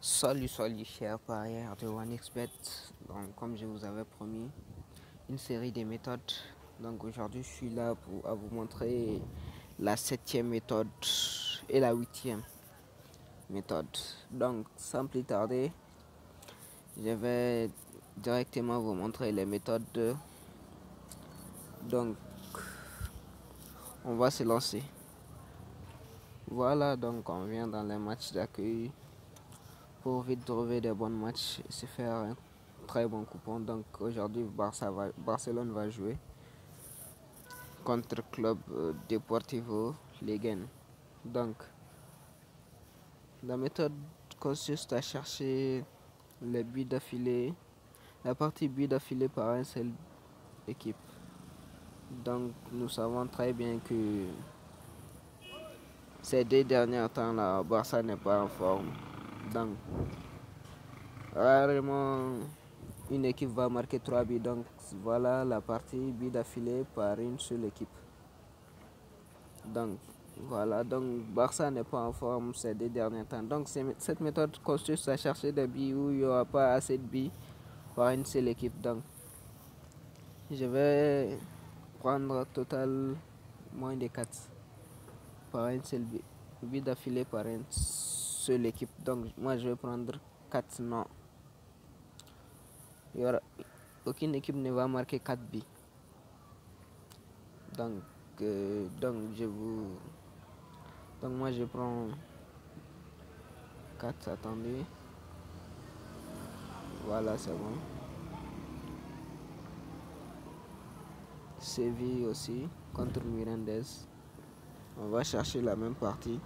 Salut chers parieurs de OneXBet. Donc comme je vous avais promis, une série de méthodes. Donc aujourd'hui je suis là pour à vous montrer la 7e méthode et la 8e méthode. Donc sans plus tarder, je vais directement vous montrer les méthodes. Donc on va se lancer. Voilà, donc on vient dans les matchs d'accueil pour vite trouver des bons matchs et se faire un très bon coupon. Donc aujourd'hui Barcelone va jouer contre Club Deportivo Legan. Donc la méthode consiste à chercher les buts d'affilée, la partie buts d'affilée par une seule équipe. Donc nous savons très bien que ces 2 derniers temps là, Barça n'est pas en forme. Donc rarement une équipe va marquer 3 buts. Donc voilà la partie buts d'affilée par une seule équipe. Donc voilà, donc Barça n'est pas en forme ces 2 derniers temps. Donc cette méthode consiste à chercher des billes où il n'y aura pas assez de billes par une seule équipe. Donc je vais prendre total moins de 4 par une seule billes d'affilée par une seule équipe. Donc moi je vais prendre 4 non. Il y aura, aucune équipe ne va marquer 4 billes. Donc, donc moi je prends 4, attendez. Voilà, c'est bon. Séville aussi contre Mirandés. On va chercher la même partie.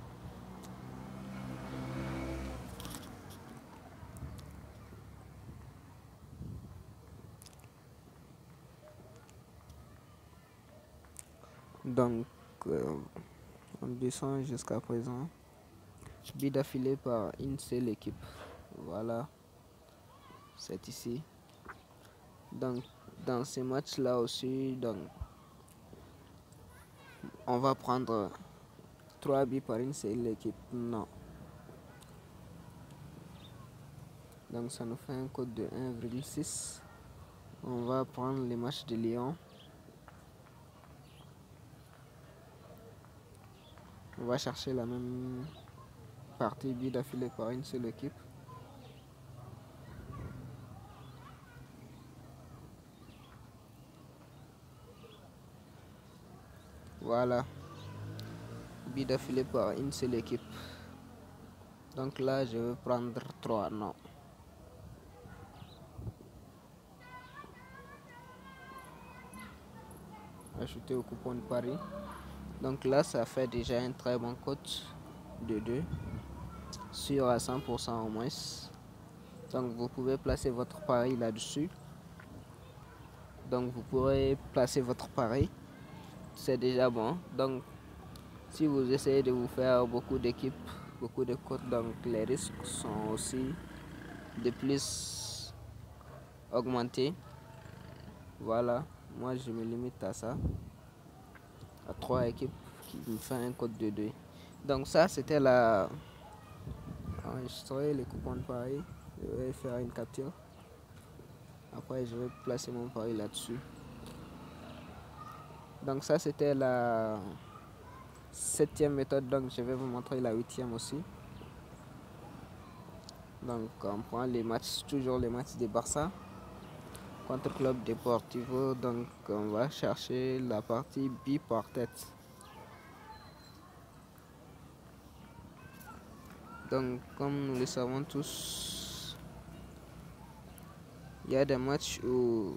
Donc, on descend jusqu'à présent. But d'affilée par une seule équipe. Voilà, c'est ici. Donc, dans ces matchs-là aussi, donc, on va prendre 3 buts par une seule équipe. Non. Donc, ça nous fait un code de 1,6. On va prendre les matchs de Lyon. On va chercher la même partie but d'affilée par une seule équipe. Voilà, but d'affilée par une seule équipe. Donc là, je vais prendre 3 non. Ajouter au coupon de Paris. Donc là, ça fait déjà un très bon cote de 2 sûr à 100% au moins. Donc vous pouvez placer votre pari là-dessus. Donc vous pourrez placer votre pari. C'est déjà bon. Donc si vous essayez de vous faire beaucoup d'équipes, beaucoup de cotes, donc les risques sont aussi de plus augmentés. Voilà, moi je me limite à ça, à 3 équipes qui me font un code de 2. Donc ça c'était la enregistrer les coupons de pari. Je vais faire une capture. Après je vais placer mon pari là-dessus. Donc ça c'était la 7e méthode. Donc je vais vous montrer la 8e aussi. Donc on prend les matchs, toujours les matchs de Barça contre Club Deportivo. Donc on va chercher la partie bi par tête. Donc comme nous le savons tous, il y a des matchs où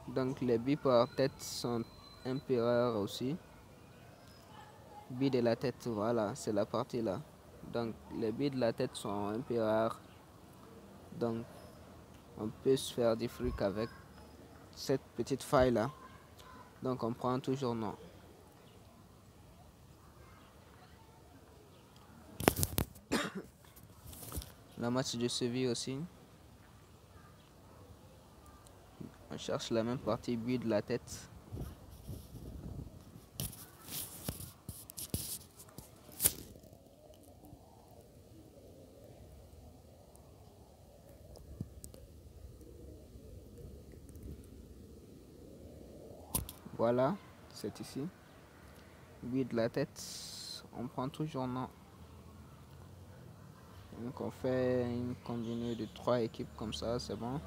donc les buts par tête sont un peu rares aussi. Buts de la tête, voilà, c'est la partie là. Donc les buts de la tête sont un peu rares. Donc on peut se faire des fric avec cette petite faille là. Donc on prend toujours non. Le match de Séville aussi. On cherche la même partie but de la tête. Voilà, c'est ici. Vide la tête, on prend toujours non. Donc on fait une combinée de 3 équipes comme ça, c'est bon.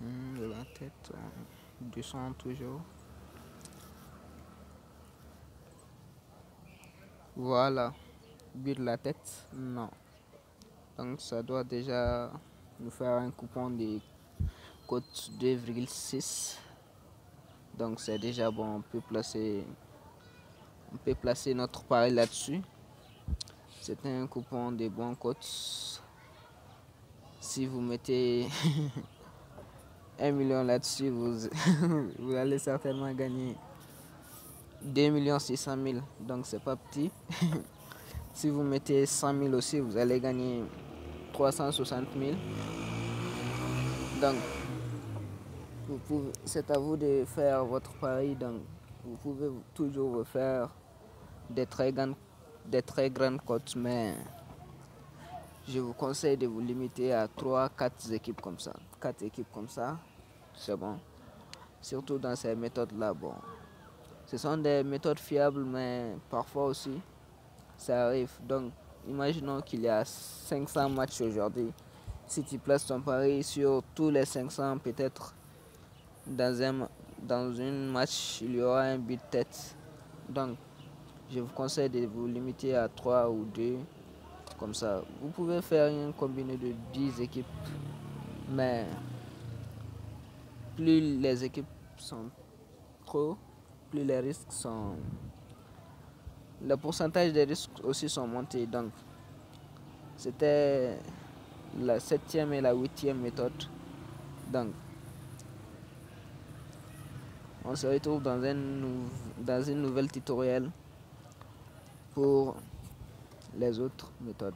De la tête, on descend toujours. Voilà, but de la tête, non. Donc ça doit déjà nous faire un coupon de cote 2,6. Donc c'est déjà bon, on peut placer notre pari là-dessus. C'est un coupon de bons cotes. Si vous mettez 1 million là-dessus, vous allez certainement gagner 2 600 000. Donc c'est pas petit. Si vous mettez 100 000 aussi, vous allez gagner 360 000. Donc c'est à vous de faire votre pari. Donc vous pouvez toujours vous faire des très grandes cotes, mais je vous conseille de vous limiter à 3-4 équipes comme ça. 4 équipes comme ça, c'est bon. Surtout dans ces méthodes-là, bon. Ce sont des méthodes fiables, mais parfois aussi, ça arrive. Donc, imaginons qu'il y a 500 matchs aujourd'hui. Si tu places ton pari sur tous les 500, peut-être dans une match, il y aura un but de tête. Donc, je vous conseille de vous limiter à 3 ou 2. Comme ça, vous pouvez faire une combinée de 10 équipes. Mais plus les équipes sont trop, plus les risques sont... Le pourcentage des risques aussi sont montés. Donc, c'était la 7e et la 8e méthode. Donc, on se retrouve dans une nouvelle tutoriel pour les autres méthodes.